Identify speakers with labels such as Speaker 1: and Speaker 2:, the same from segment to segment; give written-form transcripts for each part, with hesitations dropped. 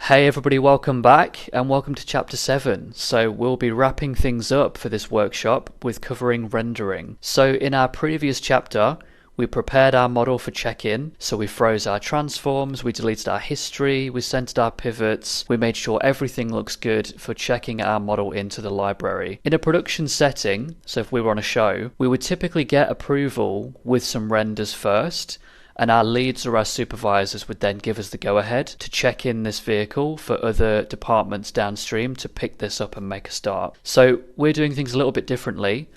Speaker 1: Hey everybody, welcome back and welcome to chapter 7. So we'll be wrapping things up for this workshop with covering rendering. So in our previous chapter, we prepared our model for check-in. So we froze our transforms, we deleted our history, we centered our pivots, we made sure everything looks good for checking our model into the library. In a production setting, so if we were on a show, we would typically get approval with some renders first, and our leads or our supervisors would then give us the go-ahead to check in this vehicle for other departments downstream to pick this up and make a start. So we're doing things a little bit differently.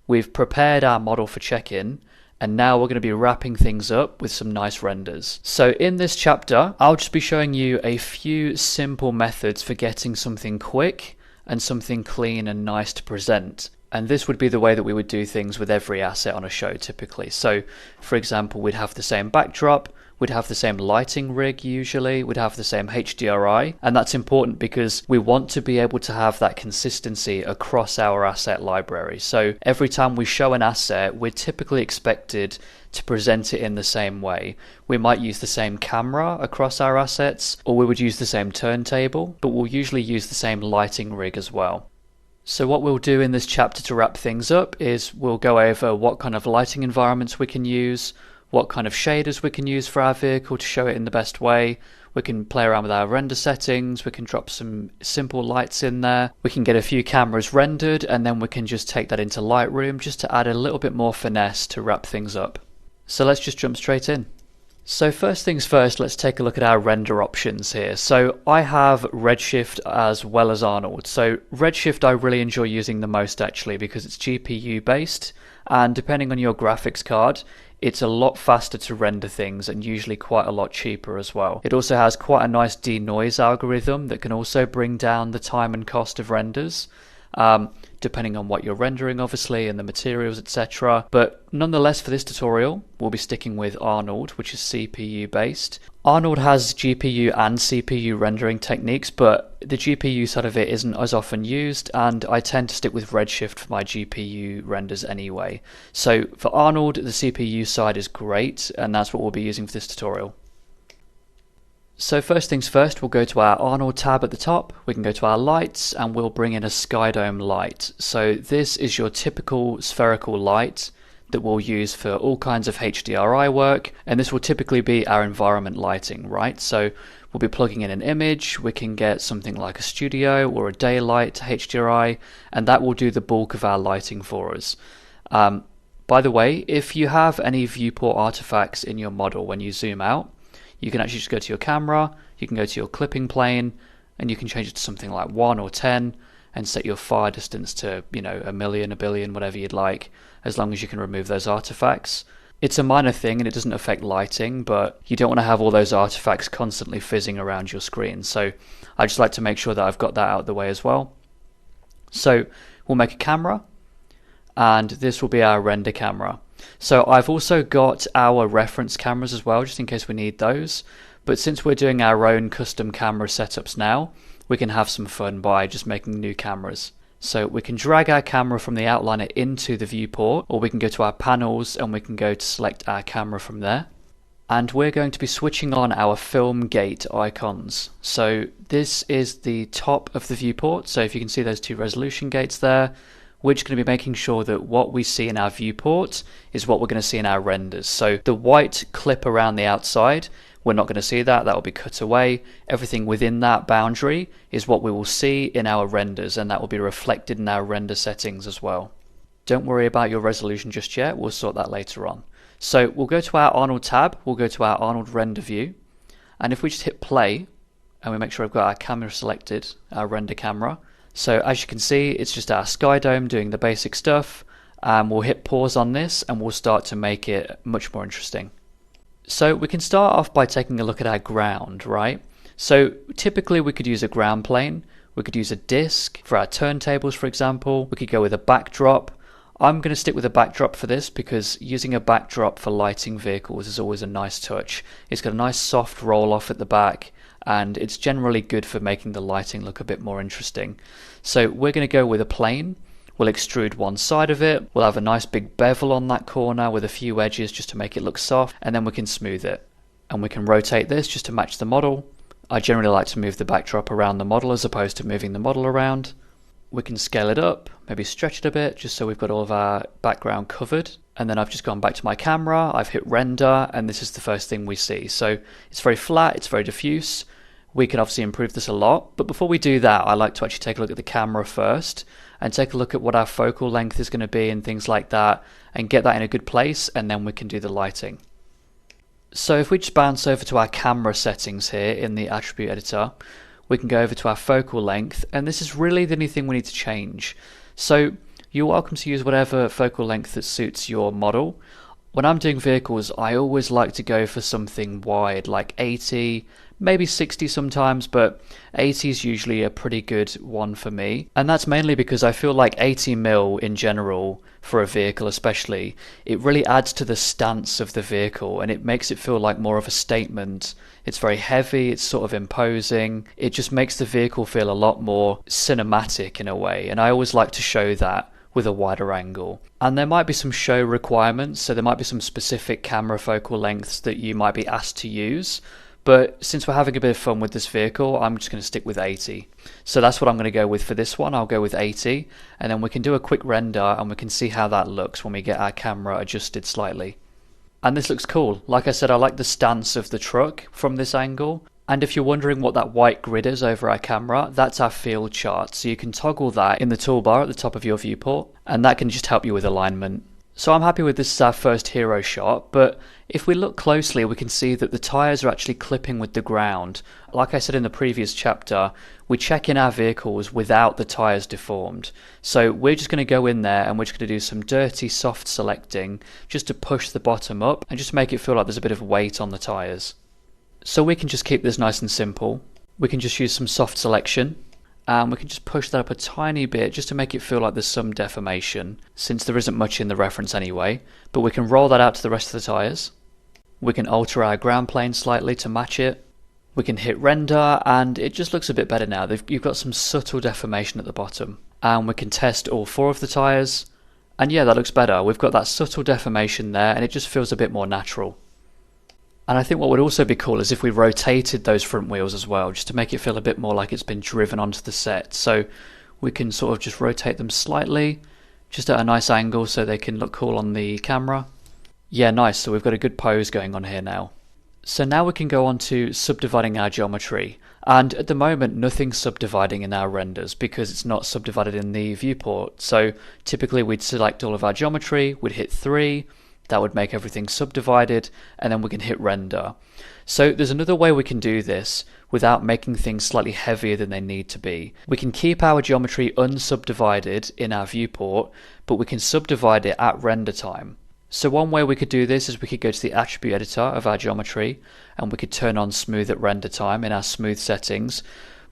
Speaker 1: We've prepared our model for check-in, and now we're going to be wrapping things up with some nice renders. So in this chapter, I'll just be showing you a few simple methods for getting something quick and something clean and nice to present. And this would be the way that we would do things with every asset on a show typically. So for example, we'd have the same backdrop, we'd have the same lighting rig usually, we'd have the same HDRI, and that's important because we want to be able to have that consistency across our asset library. So every time we show an asset, we're typically expected to present it in the same way. We might use the same camera across our assets, or we would use the same turntable, but we'll usually use the same lighting rig as well. So what we'll do in this chapter to wrap things up is we'll go over what kind of lighting environments we can use, what kind of shaders we can use for our vehicle to show it in the best way. We can play around with our render settings, we can drop some simple lights in there, we can get a few cameras rendered, and then we can just take that into Lightroom just to add a little bit more finesse to wrap things up. So let's just jump straight in. So first things first, let's take a look at our render options here. So I have Redshift as well as Arnold. So Redshift I really enjoy using the most actually because it's GPU based, and depending on your graphics card, it's a lot faster to render things and usually quite a lot cheaper as well. It also has quite a nice denoise algorithm that can also bring down the time and cost of renders. Depending on what you're rendering obviously and the materials, etc. But nonetheless, for this tutorial we'll be sticking with Arnold, which is CPU based. Arnold has GPU and CPU rendering techniques, but the GPU side of it isn't as often used, and I tend to stick with Redshift for my GPU renders anyway. So for Arnold, the CPU side is great, and that's what we'll be using for this tutorial. So first things first, we'll go to our Arnold tab at the top, we can go to our lights, and we'll bring in a sky dome light. So this is your typical spherical light that we'll use for all kinds of HDRI work, and this will typically be our environment lighting, right? So we'll be plugging in an image, we can get something like a studio or a daylight HDRI, and that will do the bulk of our lighting for us. By the way, if you have any viewport artifacts in your model when you zoom out, you can actually just go to your camera, you can go to your clipping plane, and you can change it to something like 1 or 10 and set your fire distance to, you know, 1,000,000, 1,000,000,000, whatever you'd like, as long as you can remove those artifacts. It's a minor thing and it doesn't affect lighting, but you don't want to have all those artifacts constantly fizzing around your screen. So I just like to make sure that I've got that out of the way as well. So we'll make a camera, and this will be our render camera. So I've also got our reference cameras as well, just in case we need those. But since we're doing our own custom camera setups now, we can have some fun by just making new cameras. So we can drag our camera from the outliner into the viewport, or we can go to our panels and we can go to select our camera from there. And we're going to be switching on our film gate icons. So this is the top of the viewport. So if you can see those two resolution gates there, we're just going to be making sure that what we see in our viewport is what we're going to see in our renders. So the white clip around the outside, we're not going to see that, that will be cut away. Everything within that boundary is what we will see in our renders, and that will be reflected in our render settings as well. Don't worry about your resolution just yet, we'll sort that later on. So we'll go to our Arnold tab, we'll go to our Arnold render view, and if we just hit play, and we make sure I've got our camera selected, our render camera, so as you can see, it's just our sky dome doing the basic stuff. We'll hit pause on this and we'll start to make it much more interesting. So we can start off by taking a look at our ground, right? So typically we could use a ground plane, we could use a disc for our turntables for example, we could go with a backdrop. I'm going to stick with a backdrop for this because using a backdrop for lighting vehicles is always a nice touch. It's got a nice soft roll off at the back, and it's generally good for making the lighting look a bit more interesting. So we're going to go with a plane. We'll extrude one side of it, we'll have a nice big bevel on that corner with a few edges just to make it look soft, and then we can smooth it. And we can rotate this just to match the model, I generally like to move the backdrop around the model as opposed to moving the model around. We can scale it up, maybe stretch it a bit, just so we've got all of our background covered. And then I've just gone back to my camera, I've hit render, and this is the first thing we see. So it's very flat, it's very diffuse. We can obviously improve this a lot, but before we do that, I like to actually take a look at the camera first and take a look at what our focal length is going to be and things like that, and get that in a good place, and then we can do the lighting. So if we just bounce over to our camera settings here in the attribute editor, we can go over to our focal length, and this is really the only thing we need to change. So you're welcome to use whatever focal length that suits your model. When I'm doing vehicles, I always like to go for something wide, like 80, maybe 60 sometimes, but 80 is usually a pretty good one for me. And that's mainly because I feel like 80mm in general, for a vehicle especially, it really adds to the stance of the vehicle and it makes it feel like more of a statement. It's very heavy, it's sort of imposing. It just makes the vehicle feel a lot more cinematic in a way, and I always like to show that with a wider angle. And there might be some show requirements, so there might be some specific camera focal lengths that you might be asked to use, but since we're having a bit of fun with this vehicle, I'm just going to stick with 80. So that's what I'm going to go with for this one. I'll go with 80, and then we can do a quick render and we can see how that looks when we get our camera adjusted slightly. And this looks cool. Like I said, I like the stance of the truck from this angle. And if you're wondering what that white grid is over our camera, that's our field chart. So you can toggle that in the toolbar at the top of your viewport, and that can just help you with alignment. So I'm happy with this as our first hero shot, but if we look closely, we can see that the tyres are actually clipping with the ground. Like I said in the previous chapter, we check in our vehicles without the tyres deformed. So we're just going to go in there and we're just going to do some dirty soft selecting just to push the bottom up and just make it feel like there's a bit of weight on the tyres. So we can just keep this nice and simple. We can just use some soft selection and we can just push that up a tiny bit just to make it feel like there's some deformation, since there isn't much in the reference anyway. But we can roll that out to the rest of the tyres. We can alter our ground plane slightly to match it. We can hit render and it just looks a bit better now. You've got some subtle deformation at the bottom. And we can test all 4 of the tyres. And yeah, that looks better. We've got that subtle deformation there and it just feels a bit more natural. And I think what would also be cool is if we rotated those front wheels as well, just to make it feel a bit more like it's been driven onto the set. So we can sort of just rotate them slightly, just at a nice angle so they can look cool on the camera. Yeah, nice. So we've got a good pose going on here now. So now we can go on to subdividing our geometry. And at the moment, nothing's subdividing in our renders because it's not subdivided in the viewport. So typically we'd select all of our geometry, we'd hit 3, that would make everything subdivided, and then we can hit render. So there's another way we can do this without making things slightly heavier than they need to be. We can keep our geometry unsubdivided in our viewport, but we can subdivide it at render time. So one way we could do this is we could go to the attribute editor of our geometry and we could turn on smooth at render time in our smooth settings.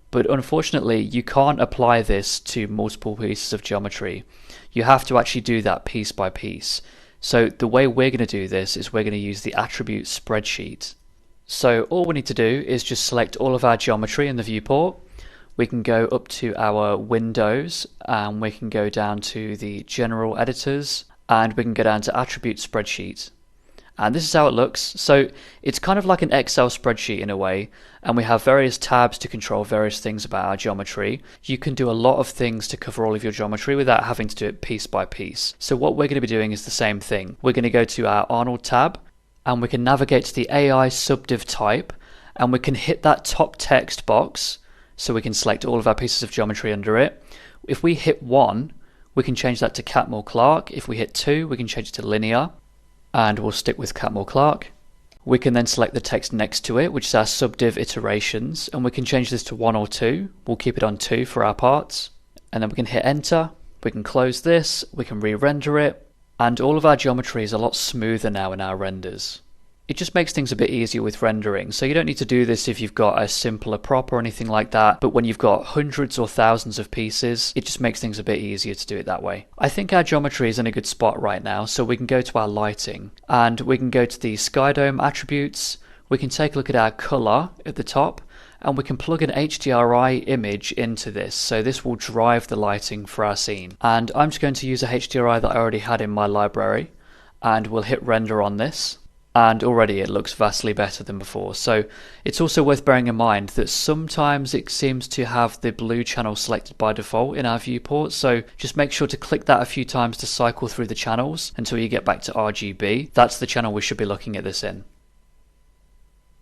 Speaker 1: But unfortunately, you can't apply this to multiple pieces of geometry. You have to actually do that piece by piece. So the way we're going to do this is we're going to use the attribute spreadsheet. So all we need to do is just select all of our geometry in the viewport. We can go up to our windows and we can go down to the general editors and we can go down to attribute spreadsheet. And this is how it looks. So it's kind of like an Excel spreadsheet in a way, and we have various tabs to control various things about our geometry. You can do a lot of things to cover all of your geometry without having to do it piece by piece. So what we're going to be doing is the same thing. We're going to go to our Arnold tab and we can navigate to the AI subdiv type and we can hit that top text box so we can select all of our pieces of geometry under it. If we hit 1, we can change that to Catmull-Clark. If we hit 2, we can change it to linear. And we'll stick with Catmull-Clark. We can then select the text next to it, which is our subdiv iterations, and we can change this to 1 or 2. We'll keep it on 2 for our parts. And then we can hit enter, we can close this, we can re-render it, and all of our geometry is a lot smoother now in our renders. It just makes things a bit easier with rendering, so you don't need to do this if you've got a simpler prop or anything like that, but when you've got hundreds or thousands of pieces, it just makes things a bit easier to do it that way. I think our geometry is in a good spot right now, so we can go to our lighting, and we can go to the sky dome attributes, we can take a look at our colour at the top, and we can plug an HDRI image into this, so this will drive the lighting for our scene. And I'm just going to use a HDRI that I already had in my library, and we'll hit render on this. And already it looks vastly better than before. So it's also worth bearing in mind that sometimes it seems to have the blue channel selected by default in our viewport, so just make sure to click that a few times to cycle through the channels until you get back to RGB. That's the channel we should be looking at this in.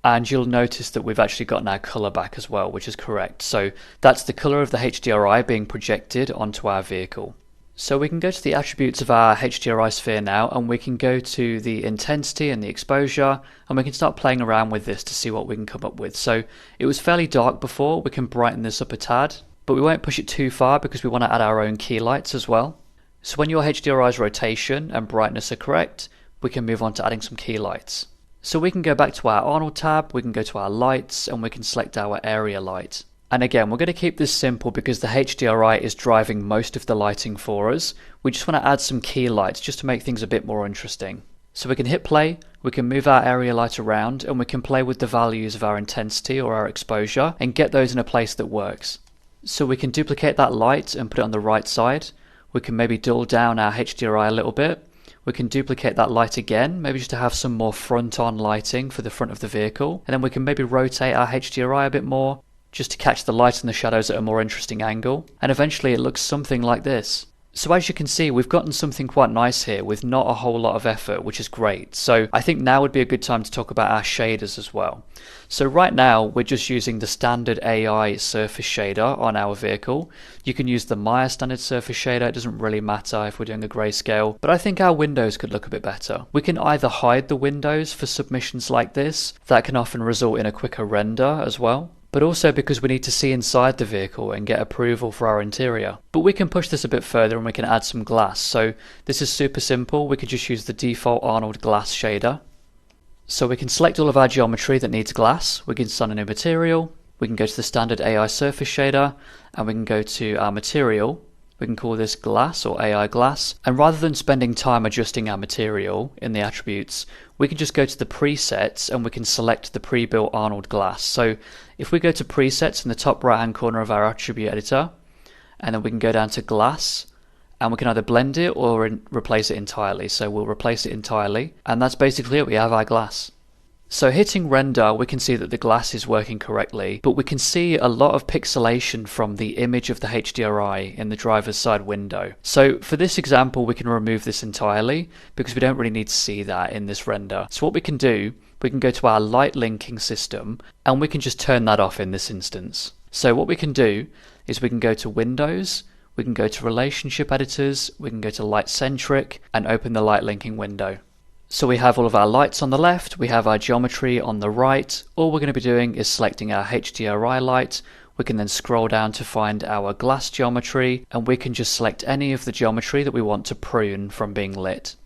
Speaker 1: And you'll notice that we've actually gotten our colour back as well, which is correct. So that's the colour of the HDRI being projected onto our vehicle. So we can go to the attributes of our HDRI sphere now, and we can go to the intensity and the exposure, and we can start playing around with this to see what we can come up with. So it was fairly dark before, we can brighten this up a tad, but we won't push it too far because we want to add our own key lights as well. So when your HDRI's rotation and brightness are correct, we can move on to adding some key lights. So we can go back to our Arnold tab, we can go to our lights, and we can select our area light. And again, we're going to keep this simple because the HDRI is driving most of the lighting for us. We just want to add some key lights just to make things a bit more interesting. So we can hit play, we can move our area light around, and we can play with the values of our intensity or our exposure and get those in a place that works. So we can duplicate that light and put it on the right side. We can maybe dull down our HDRI a little bit. We can duplicate that light again, maybe just to have some more front-on lighting for the front of the vehicle. And then we can maybe rotate our HDRI a bit more, just to catch the light and the shadows at a more interesting angle, and eventually it looks something like this. So as you can see, we've gotten something quite nice here with not a whole lot of effort, which is great. So I think now would be a good time to talk about our shaders as well. So right now we're just using the standard AI surface shader on our vehicle. You can use the Maya standard surface shader, it doesn't really matter if we're doing a grayscale, but I think our windows could look a bit better. We can either hide the windows for submissions like this, that can often result in a quicker render as well, but also because we need to see inside the vehicle and get approval for our interior. But we can push this a bit further and we can add some glass. So this is super simple, we could just use the default Arnold glass shader. So we can select all of our geometry that needs glass, we can assign a new material, we can go to the standard AI surface shader, and we can go to our material. We can call this glass or AI glass, and rather than spending time adjusting our material in the attributes, we can just go to the presets and we can select the pre-built Arnold glass. So if we go to presets in the top right hand corner of our attribute editor, and then we can go down to glass, and we can either blend it or replace it entirely. So we'll replace it entirely, and that's basically it, we have our glass. So hitting render, we can see that the glass is working correctly, but we can see a lot of pixelation from the image of the HDRI in the driver's side window. So for this example, we can remove this entirely because we don't really need to see that in this render. So what we can do, we can go to our light linking system and we can just turn that off in this instance. So what we can do is we can go to Windows, we can go to Relationship Editors, we can go to Light Centric and open the light linking window. So we have all of our lights on the left, we have our geometry on the right. All we're going to be doing is selecting our HDRI light. We can then scroll down to find our glass geometry, and we can just select any of the geometry that we want to prune from being lit.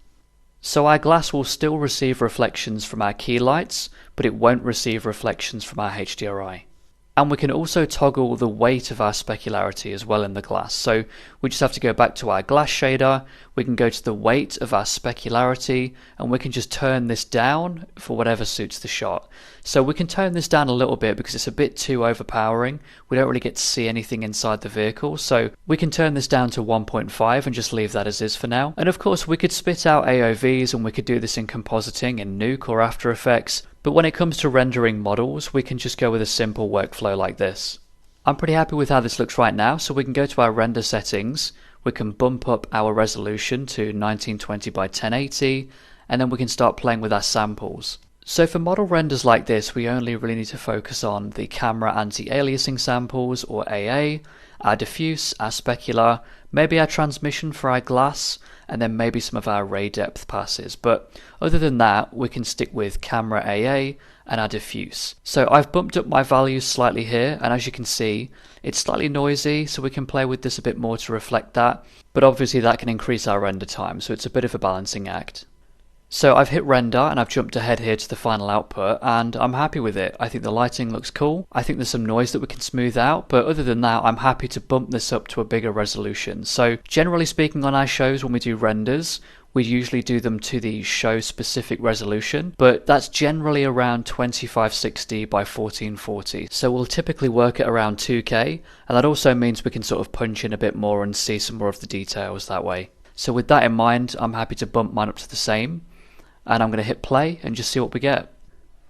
Speaker 1: So our glass will still receive reflections from our key lights, but it won't receive reflections from our HDRI. And we can also toggle the weight of our specularity as well in the glass. So we just have to go back to our glass shader, we can go to the weight of our specularity, and we can just turn this down for whatever suits the shot. So we can turn this down a little bit because it's a bit too overpowering. We don't really get to see anything inside the vehicle. So we can turn this down to 1.5 and just leave that as is for now. And of course we could spit out AOVs and we could do this in compositing in Nuke or After Effects. But when it comes to rendering models, we can just go with a simple workflow like this. I'm pretty happy with how this looks right now, so we can go to our render settings, we can bump up our resolution to 1920 by 1080, and then we can start playing with our samples. So for model renders like this, we only really need to focus on the camera anti-aliasing samples, or AA, our diffuse, our specular, maybe our transmission for our glass, and then maybe some of our ray depth passes. But other than that, we can stick with camera AA and our diffuse. So I've bumped up my values slightly here, and as you can see, it's slightly noisy, so we can play with this a bit more to reflect that. But obviously that can increase our render time, so it's a bit of a balancing act. So I've hit render and I've jumped ahead here to the final output, and I'm happy with it. I think the lighting looks cool. I think there's some noise that we can smooth out, but other than that, I'm happy to bump this up to a bigger resolution. So generally speaking on our shows, when we do renders, we usually do them to the show specific resolution, but that's generally around 2560 by 1440. So we'll typically work at around 2K, and that also means we can sort of punch in a bit more and see some more of the details that way. So with that in mind, I'm happy to bump mine up to the same. and I'm going to hit play and just see what we get.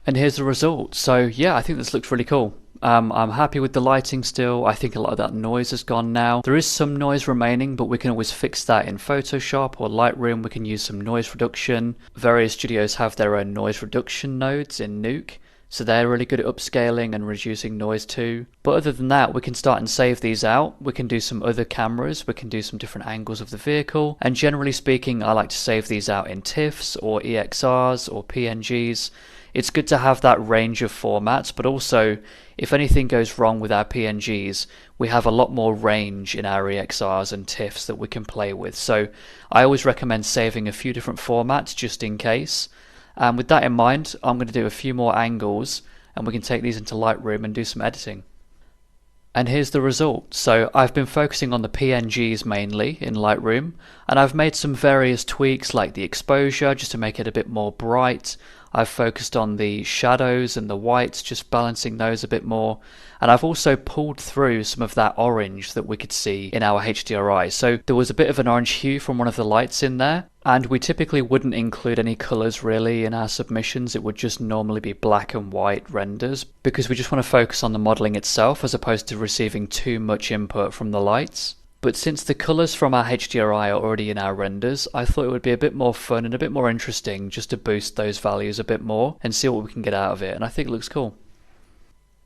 Speaker 1: And here's the result. So yeah, I think this looks really cool. I'm happy with the lighting still. I think a lot of that noise has gone now. There is some noise remaining, but we can always fix that in Photoshop or Lightroom. We can use some noise reduction. Various studios have their own noise reduction nodes in Nuke, so they're really good at upscaling and reducing noise too. But other than that, we can start and save these out. We can do some other cameras, we can do some different angles of the vehicle, and generally speaking, I like to save these out in TIFFs or EXRs or PNGs. It's good to have that range of formats, but also if anything goes wrong with our PNGs, we have a lot more range in our EXRs and TIFFs that we can play with. So I always recommend saving a few different formats just in case. And with that in mind, I'm going to do a few more angles and we can take these into Lightroom and do some editing. And here's the result. So I've been focusing on the PNGs mainly in Lightroom, and I've made some various tweaks like the exposure just to make it a bit more bright. I've focused on the shadows and the whites, just balancing those a bit more. And I've also pulled through some of that orange that we could see in our HDRI. So there was a bit of an orange hue from one of the lights in there. And we typically wouldn't include any colours really in our submissions. It would just normally be black and white renders because we just want to focus on the modelling itself as opposed to receiving too much input from the lights. But since the colours from our HDRI are already in our renders, I thought it would be a bit more fun and a bit more interesting just to boost those values a bit more and see what we can get out of it, and I think it looks cool.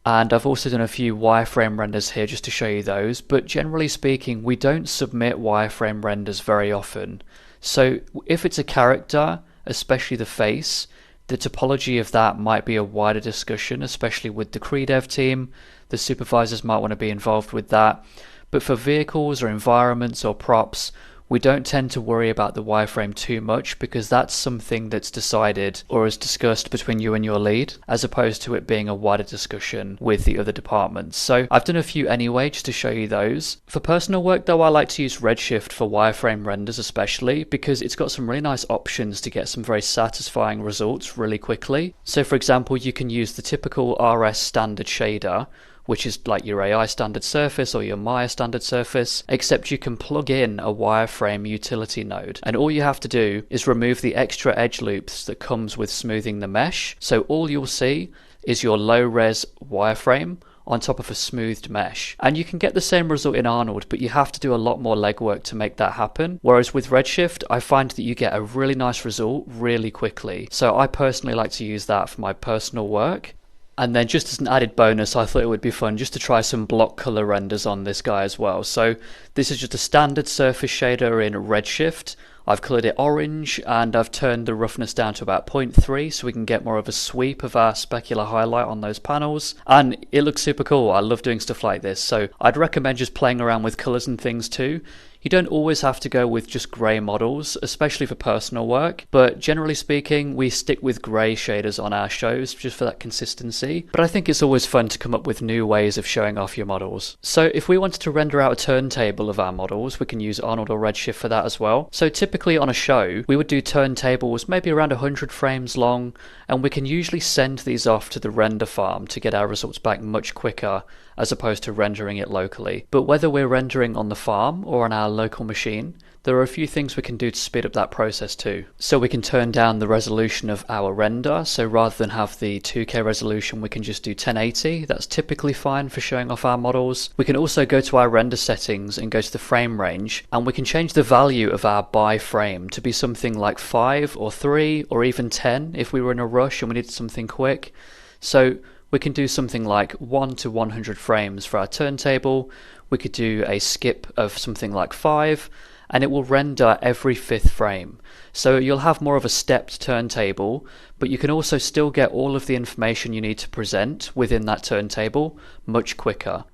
Speaker 1: And I've also done a few wireframe renders here just to show you those, but generally speaking we don't submit wireframe renders very often. So if it's a character, especially the face, the topology of that might be a wider discussion, especially with the Credev team. The supervisors might want to be involved with that. But for vehicles or environments or props, we don't tend to worry about the wireframe too much because that's something that's decided or is discussed between you and your lead, as opposed to it being a wider discussion with the other departments. So I've done a few anyway just to show you those. For personal work though, I like to use Redshift for wireframe renders especially because it's got some really nice options to get some very satisfying results really quickly. So for example, you can use the typical RS standard shader, which is like your AI standard surface or your Maya standard surface, except you can plug in a wireframe utility node. And all you have to do is remove the extra edge loops that comes with smoothing the mesh. So all you'll see is your low res wireframe on top of a smoothed mesh. And you can get the same result in Arnold, but you have to do a lot more legwork to make that happen. Whereas with Redshift, I find that you get a really nice result really quickly. So I personally like to use that for my personal work. And then just as an added bonus, I thought it would be fun just to try some block color renders on this guy as well. So this is just a standard surface shader in Redshift. I've colored it orange and I've turned the roughness down to about 0.3 so we can get more of a sweep of our specular highlight on those panels. And it looks super cool. I love doing stuff like this. So I'd recommend just playing around with colors and things too. You don't always have to go with just grey models, especially for personal work, but generally speaking, we stick with grey shaders on our shows just for that consistency. But I think it's always fun to come up with new ways of showing off your models. So if we wanted to render out a turntable of our models, we can use Arnold or Redshift for that as well. So typically on a show, we would do turntables maybe around 100 frames long, and we can usually send these off to the render farm to get our results back much quicker as opposed to rendering it locally. But whether we're rendering on the farm or on our local machine, there are a few things we can do to speed up that process too. So we can turn down the resolution of our render, so rather than have the 2K resolution we can just do 1080. That's typically fine for showing off our models. We can also go to our render settings and go to the frame range, and we can change the value of our by frame to be something like 5 or 3 or even 10 if we were in a rush and we needed something quick. So we can do something like 1 to 100 frames for our turntable. We could do a skip of something like 5, and it will render every 5th frame. So you'll have more of a stepped turntable, but you can also still get all of the information you need to present within that turntable much quicker.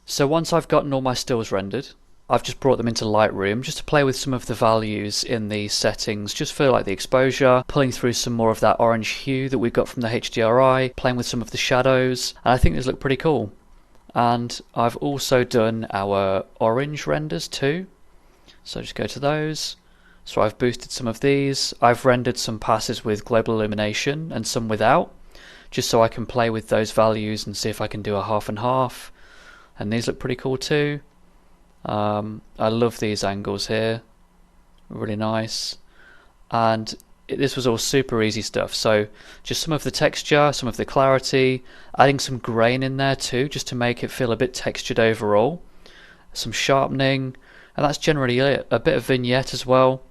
Speaker 1: So once I've gotten all my stills rendered, I've just brought them into Lightroom just to play with some of the values in the settings, just for like the exposure, pulling through some more of that orange hue that we got from the HDRI, playing with some of the shadows, and I think these look pretty cool. And I've also done our orange renders too, so just go to those. So I've boosted some of these. I've rendered some passes with global illumination and some without, just so I can play with those values and see if I can do a half and half. And these look pretty cool too. I love these angles here, really nice. And this was all super easy stuff. So just some of the texture, some of the clarity, adding some grain in there too, just to make it feel a bit textured overall. Some sharpening, and that's generally it. A bit of vignette as well.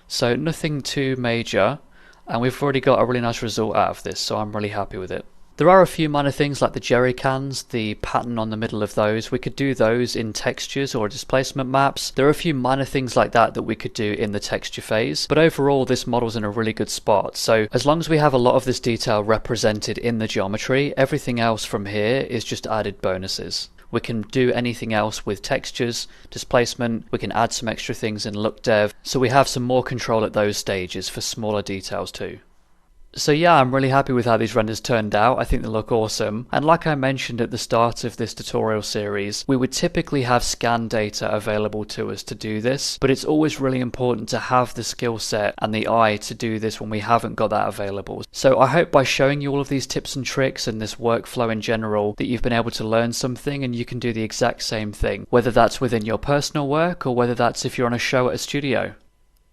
Speaker 1: So nothing too major, and we've already got a really nice result out of this, so I'm really happy with it. There are a few minor things like the jerry cans, the pattern on the middle of those. We could do those in textures or displacement maps. There are a few minor things like that that we could do in the texture phase, but overall this model's in a really good spot. So as long as we have a lot of this detail represented in the geometry, everything else from here is just added bonuses. We can do anything else with textures, displacement, we can add some extra things in look dev, so we have some more control at those stages for smaller details too. So yeah, I'm really happy with how these renders turned out. I think they look awesome. And like I mentioned at the start of this tutorial series, we would typically have scan data available to us to do this, but it's always really important to have the skill set and the eye to do this when we haven't got that available. So I hope by showing you all of these tips and tricks and this workflow in general that you've been able to learn something and you can do the exact same thing, whether that's within your personal work or whether that's if you're on a show at a studio.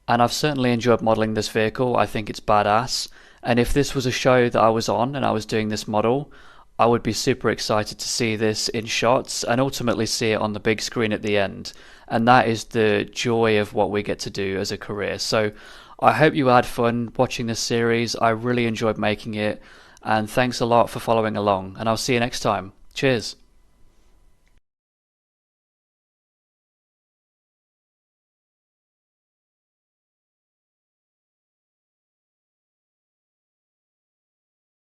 Speaker 1: And I've certainly enjoyed modelling this vehicle. I think it's badass. And if this was a show that I was on and I was doing this model, I would be super excited to see this in shots and ultimately see it on the big screen at the end. And that is the joy of what we get to do as a career. So I hope you had fun watching this series. I really enjoyed making it. And thanks a lot for following along. And I'll see you next time. Cheers.